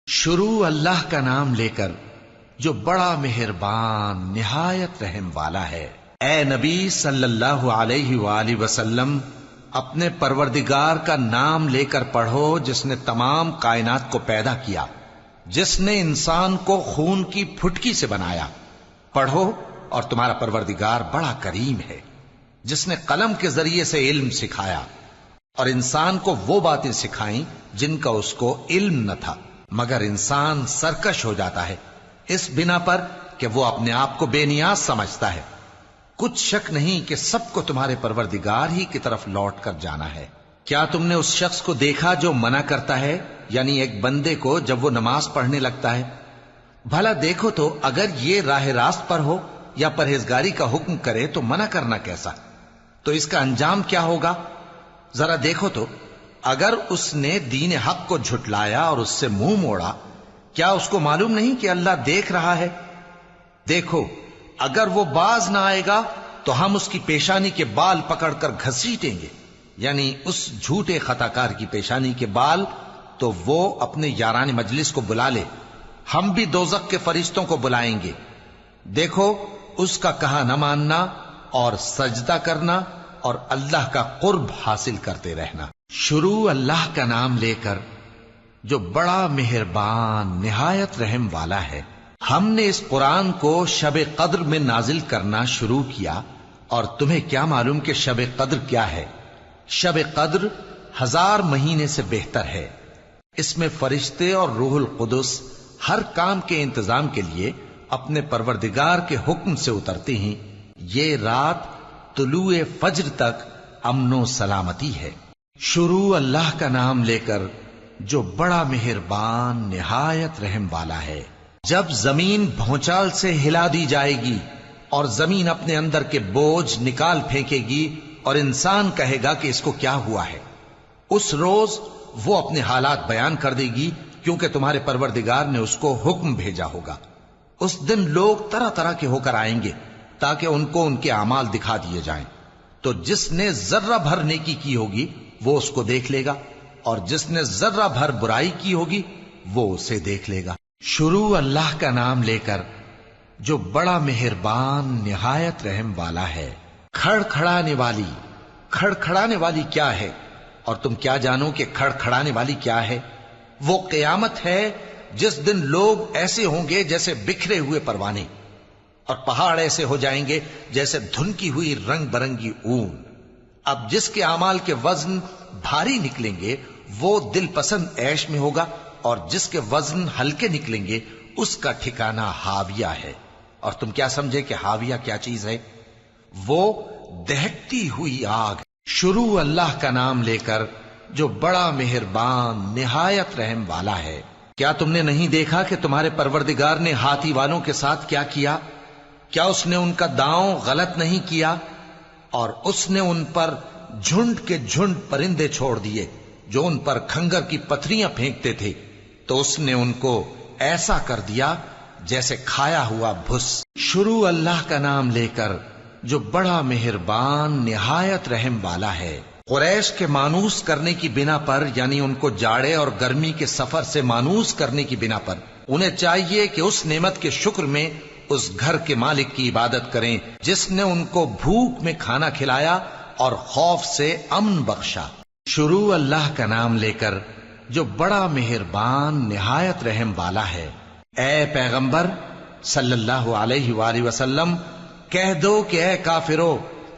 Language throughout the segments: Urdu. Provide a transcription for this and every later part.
شروع اللہ کا نام لے کر جو بڑا مہربان نہایت رحم والا ہے۔ اے نبی صلی اللہ علیہ وآلہ وسلم، اپنے پروردگار کا نام لے کر پڑھو جس نے تمام کائنات کو پیدا کیا، جس نے انسان کو خون کی پھٹکی سے بنایا۔ پڑھو اور تمہارا پروردگار بڑا کریم ہے، جس نے قلم کے ذریعے سے علم سکھایا اور انسان کو وہ باتیں سکھائیں جن کا اس کو علم نہ تھا، مگر انسان سرکش ہو جاتا ہے اس بنا پر کہ وہ اپنے آپ کو بے نیاز سمجھتا ہے۔ کچھ شک نہیں کہ سب کو تمہارے پروردگار ہی کی طرف لوٹ کر جانا ہے۔ کیا تم نے اس شخص کو دیکھا جو منع کرتا ہے، یعنی ایک بندے کو جب وہ نماز پڑھنے لگتا ہے؟ بھلا دیکھو تو اگر یہ راہ راست پر ہو یا پرہیزگاری کا حکم کرے تو منع کرنا کیسا؟ تو اس کا انجام کیا ہوگا؟ ذرا دیکھو تو اگر اس نے دین حق کو جھٹلایا اور اس سے منہ موڑا، کیا اس کو معلوم نہیں کہ اللہ دیکھ رہا ہے؟ دیکھو اگر وہ باز نہ آئے گا تو ہم اس کی پیشانی کے بال پکڑ کر گھسیٹیں گے، یعنی اس جھوٹے خطا کار کی پیشانی کے بال، تو وہ اپنے یاران مجلس کو بلا لے، ہم بھی دوزخ کے فرشتوں کو بلائیں گے۔ دیکھو اس کا کہا نہ ماننا اور سجدہ کرنا اور اللہ کا قرب حاصل کرتے رہنا۔ شروع اللہ کا نام لے کر جو بڑا مہربان نہایت رحم والا ہے۔ ہم نے اس قرآن کو شب قدر میں نازل کرنا شروع کیا، اور تمہیں کیا معلوم کہ شب قدر کیا ہے؟ شب قدر 1000 مہینے سے بہتر ہے۔ اس میں فرشتے اور روح القدس ہر کام کے انتظام کے لیے اپنے پروردگار کے حکم سے اترتے ہیں۔ یہ رات طلوع فجر تک امن و سلامتی ہے۔ شروع اللہ کا نام لے کر جو بڑا مہربان نہایت رحم والا ہے۔ جب زمین بھونچال سے ہلا دی جائے گی اور زمین اپنے اندر کے بوجھ نکال پھینکے گی اور انسان کہے گا کہ اس کو کیا ہوا ہے، اس روز وہ اپنے حالات بیان کر دے گی، کیونکہ تمہارے پروردگار نے اس کو حکم بھیجا ہوگا۔ اس دن لوگ طرح طرح کے ہو کر آئیں گے تاکہ ان کو ان کے اعمال دکھا دیے جائیں۔ تو جس نے ذرہ بھر نیکی کی ہوگی وہ اس کو دیکھ لے گا، اور جس نے ذرہ بھر برائی کی ہوگی وہ اسے دیکھ لے گا۔ شروع اللہ کا نام لے کر جو بڑا مہربان نہایت رحم والا ہے۔ کھڑکھڑانے والی، کھڑکھڑانے والی کیا ہے؟ اور تم کیا جانو کہ کھڑکھڑانے والی کیا ہے؟ وہ قیامت ہے جس دن لوگ ایسے ہوں گے جیسے بکھرے ہوئے پروانے، اور پہاڑ ایسے ہو جائیں گے جیسے دھنکی ہوئی رنگ برنگی اون۔ اب جس کے اعمال کے وزن بھاری نکلیں گے وہ دل پسند عیش میں ہوگا، اور جس کے وزن ہلکے نکلیں گے اس کا ٹھکانہ ہاویہ ہے۔ اور تم کیا سمجھے کہ ہاویہ کیا چیز ہے؟ وہ دہکتی ہوئی آگ۔ شروع اللہ کا نام لے کر جو بڑا مہربان نہایت رحم والا ہے۔ کیا تم نے نہیں دیکھا کہ تمہارے پروردگار نے ہاتھی والوں کے ساتھ کیا کیا؟ کیا اس نے ان کا داؤں غلط نہیں کیا؟ اور اس نے ان پر جھنڈ کے جھنڈ پرندے چھوڑ دیے جو ان پر کھنگر کی پتھریاں پھینکتے تھے، تو اس نے ان کو ایسا کر دیا جیسے کھایا ہوا بھس۔ شروع اللہ کا نام لے کر جو بڑا مہربان نہایت رحم والا ہے۔ قریش کے مانوس کرنے کی بنا پر، یعنی ان کو جاڑے اور گرمی کے سفر سے مانوس کرنے کی بنا پر، انہیں چاہیے کہ اس نعمت کے شکر میں اس گھر کے مالک کی عبادت کریں جس نے ان کو بھوک میں کھانا کھلایا اور خوف سے امن بخشا۔ شروع اللہ کا نام لے کر جو بڑا مہربان نہایت رحم والا ہے۔ اے پیغمبر صلی اللہ علیہ وآلہ وسلم، کہہ دو کہ اے کافرو،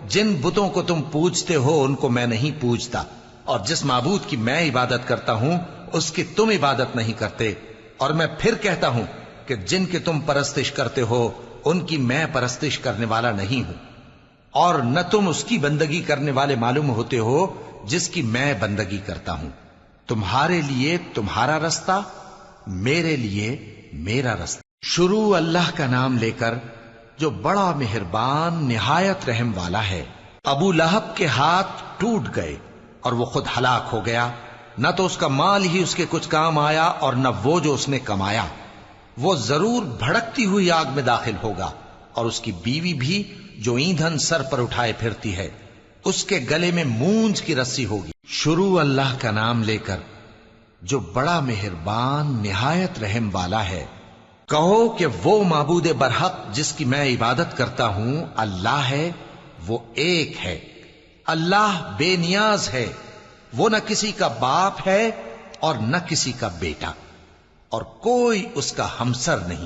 جن بتوں کو تم پوجتے ہو ان کو میں نہیں پوجتا، اور جس معبود کی میں عبادت کرتا ہوں اس کی تم عبادت نہیں کرتے، اور میں پھر کہتا ہوں کہ جن کی تم پرستش کرتے ہو ان کی میں پرستش کرنے والا نہیں ہوں، اور نہ تم اس کی بندگی کرنے والے معلوم ہوتے ہو جس کی میں بندگی کرتا ہوں۔ تمہارے لیے تمہارا رستہ، میرے لیے میرا رستہ۔ شروع اللہ کا نام لے کر جو بڑا مہربان نہایت رحم والا ہے۔ ابو لہب کے ہاتھ ٹوٹ گئے اور وہ خود ہلاک ہو گیا، نہ تو اس کا مال ہی اس کے کچھ کام آیا اور نہ وہ جو اس نے کمایا۔ وہ ضرور بھڑکتی ہوئی آگ میں داخل ہوگا، اور اس کی بیوی بھی جو ایندھن سر پر اٹھائے پھرتی ہے، اس کے گلے میں مونج کی رسی ہوگی۔ شروع اللہ کا نام لے کر جو بڑا مہربان نہایت رحم والا ہے۔ کہو کہ وہ معبود برحق جس کی میں عبادت کرتا ہوں اللہ ہے، وہ ایک ہے۔ اللہ بے نیاز ہے، وہ نہ کسی کا باپ ہے اور نہ کسی کا بیٹا، اور کوئی اس کا ہمسر نہیں۔